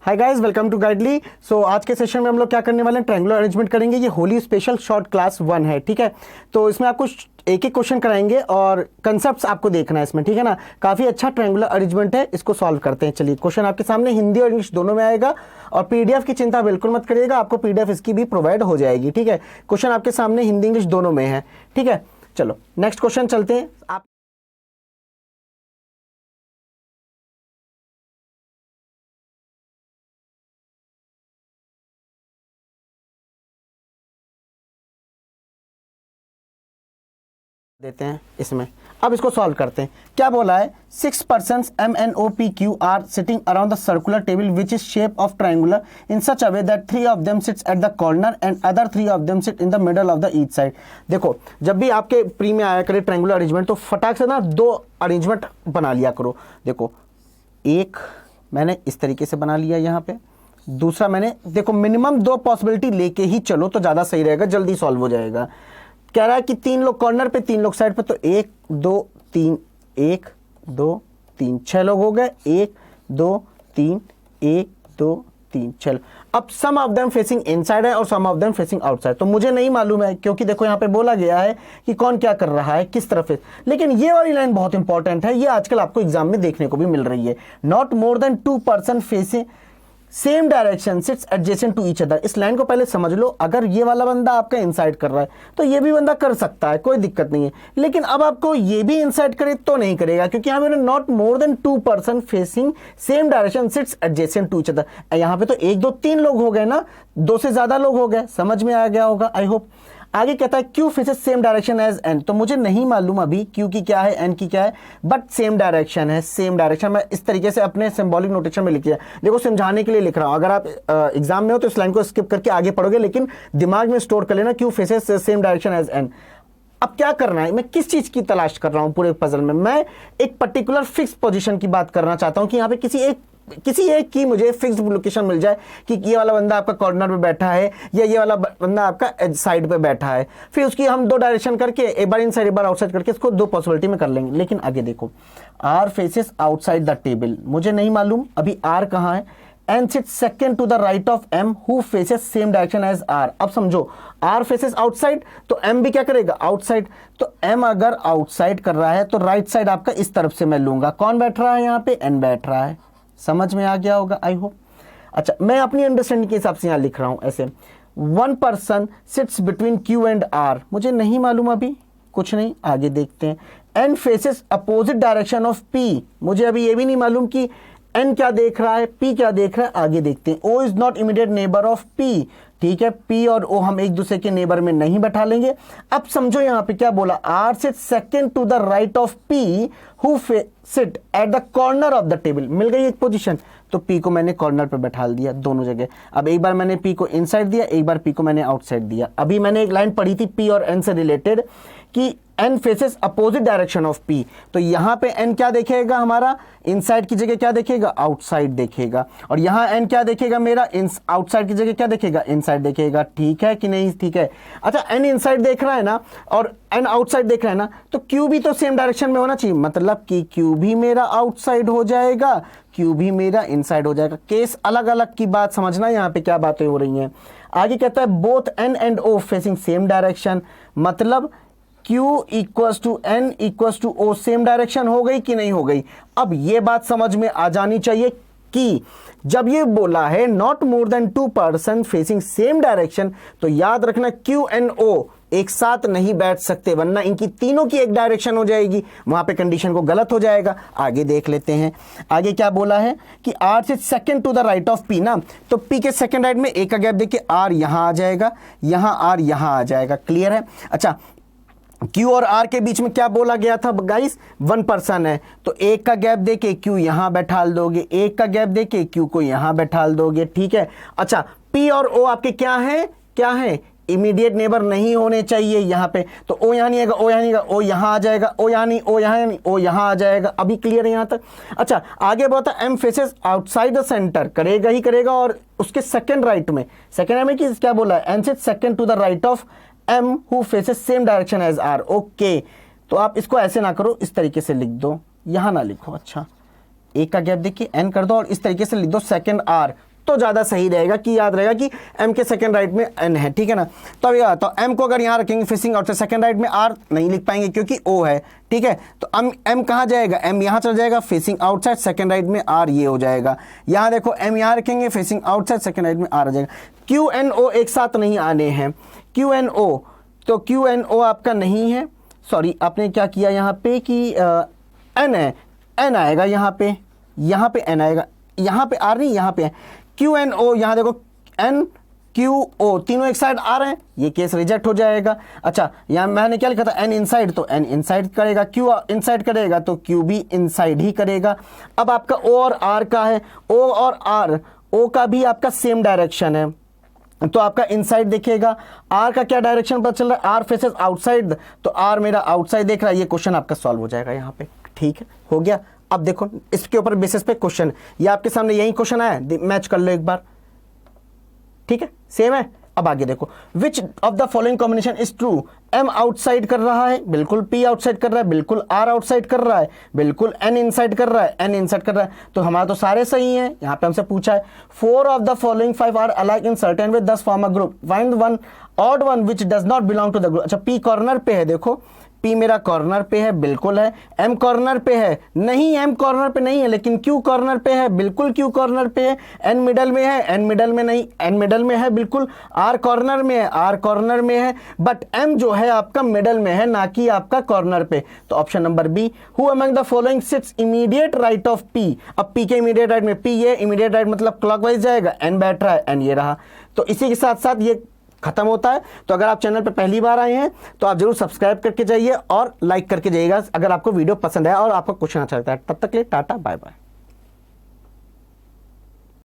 Hi guys, welcome to Guidely. So आज के session में हम लोग क्या करने वाले हैं, ट्रायंगुलर अरेंजमेंट करेंगे। ये होली स्पेशल शॉर्ट क्लास 1 है, ठीक है। तो इसमें आपको एक एक क्वेश्चन कराएंगे और कंसेप्ट्स आपको देखना है इसमें, ठीक है ना। काफ़ी अच्छा ट्रायंगुलर अरेंजमेंट है, इसको सॉल्व करते हैं। चलिए, क्वेश्चन आपके सामने हिंदी और इंग्लिश दोनों में आएगा और पीडीएफ की चिंता बिल्कुल मत करिएगा, आपको पीडीएफ इसकी भी प्रोवाइड हो जाएगी, ठीक है। क्वेश्चन आपके सामने हिंदी इंग्लिश दोनों में है, ठीक है। चलो नेक्स्ट क्वेश्चन चलते हैं। आप देते हैं इसमें, अब इसको सॉल्व करते हैं। क्या बोला है, 6 persons MNOPQ are sitting around the circular table which is shape of triangular in such a way that 3 of them sits at the corner and other 3 of them sit in the middle of the each side। देखो, जब भी आपके pre में आया करे triangular arrangement तो फटाक से ना 2 अरेंजमेंट बना लिया करो। देखो, एक मैंने इस तरीके से बना लिया यहाँ पे, दूसरा मैंने, देखो मिनिमम 2 पॉसिबिलिटी लेके ही चलो तो ज़्यादा सही रहेगा, जल्दी सॉल्व हो जाएगा। कह रहा है कि 3 लोग कॉर्नर पे 3 लोग साइड पे, तो 1 2 3 1 2 3 6 लोग हो गए। 1 2 3 1 2 3 6। अब सम ऑफ देम फेसिंग इनसाइड है और सम ऑफ देम फेसिंग आउटसाइड, तो मुझे नहीं मालूम है क्योंकि देखो यहाँ पे बोला गया है कि कौन क्या कर रहा है, किस तरफ है। लेकिन ये वाली लाइन बहुत इंपॉर्टेंट है, ये आजकल आपको एग्जाम में देखने को भी मिल रही है। Not more than 2 person facing same direction sits adjacent to each other. इस लाइन को पहले समझ लो, अगर ये वाला बंदा आपका इनसाइड कर रहा है तो ये भी बंदा कर सकता है, कोई दिक्कत नहीं है। लेकिन अब आपको ये भी इनसाइड करे तो नहीं करेगा, क्योंकि यहाँ पे not more than 2 person facing same direction sits adjacent to each other. यहाँ पे तो 1 2 3 लोग हो गए ना, 2 से ज्यादा लोग हो गए, समझ में आ गया होगा आई होप। आगे कहता है Q faces same direction as N, तो मुझे नहीं मालूम अभी क्यू की क्या है, एन की क्या है, बट सेम डायरेक्शन है। सेम डायरेक्शन मैं इस तरीके से अपने सिंबॉलिक नोटेशन में लिख दिया। देखो, समझाने के लिए लिख रहा हूं, अगर आप एग्जाम में हो तो इस लाइन को स्किप करके आगे पढ़ोगे, लेकिन दिमाग में स्टोर कर लेना Q faces same direction as N. अब क्या करना है, मैं किस चीज की तलाश कर रहा हूं पूरे पजल में, मैं एक पर्टिकुलर फिक्स पोजीशन की बात करना चाहता हूं कि यहाँ पे किसी एक की मुझे फिक्स्ड लोकेशन मिल जाए कि ये वाला बंदा आपका कॉर्नर पे बैठा है या ये वाला बंदा आपका साइड पे बैठा है। फिर उसकी हम 2 डायरेक्शन करके, एक बार इनसाइड एक बार आउटसाइड करके इसको 2 पॉसिबिलिटी में कर लेंगे। लेकिन आगे देखो, R faces outside the table, मुझे नहीं मालूम अभी आर कहाँ है। N sit second to the right of M who faces same direction as R. अब समझो, आर फेसेस आउटसाइड तो एम भी क्या करेगा, आउटसाइड। तो एम अगर आउटसाइड कर रहा है तो राइट साइड आपका इस तरफ से मैं लूंगा। कौन बैठ रहा है यहाँ पे, एन बैठ रहा है, समझ में आ गया होगा आई होप। अच्छा, मैं अपनी अंडरस्टैंडिंग के हिसाब से यहां लिख रहा हूं ऐसे, 1 person sits between Q and R, मुझे नहीं मालूम अभी, कुछ नहीं, आगे देखते हैं। N faces opposite direction of P, मुझे अभी ये भी नहीं मालूम कि एन क्या देख रहा है, पी क्या देख रहा है, आगे देखते हैं। O is not immediate neighbour of P, ठीक है, पी और ओ हम एक दूसरे के नेबर में नहीं बैठा लेंगे। अब समझो यहाँ पे क्या बोला, R sit second to the right of P who sit at the corner of the table. मिल गई एक पोजीशन, तो पी को मैंने कॉर्नर पे बैठा दिया दोनों जगह। अब एक बार मैंने पी को इनसाइड दिया, एक बार पी को मैंने आउटसाइड दिया। अभी मैंने एक लाइन पढ़ी थी पी और एन से रिलेटेड कि N faces opposite direction of P, तो यहां पे एन क्या देखेगा हमारा, इनसाइड की जगह क्या देखेगा, आउटसाइड देखेगा। और यहां एन क्या देखेगा मेरा, आउटसाइड की जगह क्या देखेगा, इनसाइड देखेगा। ठीक है कि नहीं, ठीक है। अच्छा, एन इनसाइड देख रहा है ना और एन आउटसाइड देख रहा है ना, तो क्यू भी तो सेम डायरेक्शन में होना चाहिए, मतलब कि क्यू भी मेरा आउटसाइड हो जाएगा, क्यू भी मेरा इनसाइड हो जाएगा। केस अलग अलग की बात समझना, यहाँ पे क्या बातें हो रही हैं। आगे कहता है both N and O facing same direction, मतलब Q equals to N equals to O, same direction हो गई कि नहीं हो गई। अब ये बात समझ में आ जानी चाहिए कि जब ये बोला है not more than 2 person facing same direction, तो याद रखना Q एंड O एक साथ नहीं बैठ सकते, वरना इनकी तीनों की एक डायरेक्शन हो जाएगी, वहां पे कंडीशन को गलत हो जाएगा। आगे देख लेते हैं, आगे क्या बोला है कि आर से second to the right of P ना, तो पी के सेकंड राइट में एक का गैप देखिए, आर यहां आ जाएगा, यहां आर यहां आ जाएगा, क्लियर है। अच्छा, Q और R के बीच में क्या बोला गया था गाइस, 1 पर्सन है, तो एक का गैप देके Q यहां बैठाल दोगे, एक का गैप देके Q को यहां बैठाल दोगे, ठीक है। अच्छा, P और O आपके क्या है, इमीडिएट नेबर नहीं होने चाहिए यहाँ पे, तो O यहाँ नहीं आएगा, O यहाँ नहीं आएगा, O यहाँ आ जाएगा, O यहाँ नहीं, O यहाँ नहीं, O यहाँ आ जाएगा। अभी क्लियर है यहाँ तक। अच्छा, आगे बहुत है, M faces outside the centre, करेगा ही करेगा, और उसके सेकंड राइट में क्या बोला है, N sit second to the right of M who faces same direction as R। Okay, तो आप इसको ऐसे ना करो, इस तरीके से लिख दो, यहां ना लिखो। अच्छा, एक का गैप देखिए, N कर दो और इस तरीके से लिख दो सेकंड R, तो ज़्यादा सही रहेगा कि याद रहेगा कि m के सेकंड राइट में n है, ठीक है ना। तो अब तो m को अगर यहाँ रखेंगे फेसिंग आउटसाइड, सेकंड राइट में r नहीं लिख पाएंगे क्योंकि o है, ठीक है। तो m कहाँ जाएगा, m यहाँ चल जाएगा फेसिंग आउटसाइड, सेकंड राइट में r ये हो जाएगा। यहाँ देखो m यहाँ रखेंगे फेसिंग आउटसाइड, सेकंड राइट में r आ जाएगा। q n o एक साथ नहीं आने हैं, q n o, तो q n o आपका नहीं है, सॉरी आपने क्या किया यहाँ पे कि n है, n आएगा यहाँ पे n आएगा, यहाँ पे r नहीं, यहाँ पे q n o, यहाँ देखो n q o तीनों एक साइड आ रहे हैं, ये केस रिजेक्ट हो जाएगा। अच्छा यहाँ मैंने क्या लिखा था n इनसाइड, तो n इनसाइड करेगा, q इनसाइड करेगा तो q भी इनसाइड ही करेगा। अब आपका o और r का है, o और r, o का भी आपका सेम डायरेक्शन है तो आपका इनसाइड दिखेगा। r का क्या डायरेक्शन पता चल रहा है, r फेसेस आउटसाइड, तो r मेरा आउटसाइड देख रहा है। ये क्वेश्चन आपका सॉल्व हो जाएगा यहाँ पे, ठीक है, हो गया। अब देखो इसके ऊपर बेसिस पे क्वेश्चन, ये आपके सामने यही क्वेश्चन आया, मैच कर लो एक बार, ठीक है, सेम है। अब आगे देखो, which of the following combination is true, m outside कर रहा है, बिल्कुल p आउटसाइड कर रहा है, बिल्कुल r आउटसाइड कर रहा है, बिल्कुल n इनसाइड कर रहा है, n इनसाइड कर रहा है, तो हमारा तो सारे सही हैं। यहाँ पे हमसे पूछा है 4 of the following 5 are alike in certain way, 10 form a group, find one odd one which does not belong to the group. अच्छा p कॉर्नर पे है, देखो p मेरा कॉर्नर पे है, बिल्कुल है। m कॉर्नर पे है, नहीं m कॉर्नर पे नहीं है, लेकिन q कॉर्नर पे है, बिल्कुल q कॉर्नर पे है। n मिडल में है, n मिडल में नहीं, n मिडल में है बिल्कुल। r कॉर्नर में है, r कॉर्नर में है, बट m जो है आपका मिडल में है, ना कि आपका कॉर्नर पे। तो option number B, who among the following sits immediate right of p। अब p के इमीडिएट राइट में, p ये इमीडिएट राइट मतलब क्लॉकवाइज जाएगा, n बैठ रहा है, n ये रहा। तो इसी के साथ साथ ये खत्म होता है। तो अगर आप चैनल पे पहली बार आए हैं तो आप जरूर सब्सक्राइब करके जाइए और लाइक करके जाइएगा अगर आपको वीडियो पसंद है और आपको क्वेश्चन अच्छा लगता है। तब तक के लिए टाटा बाय बाय।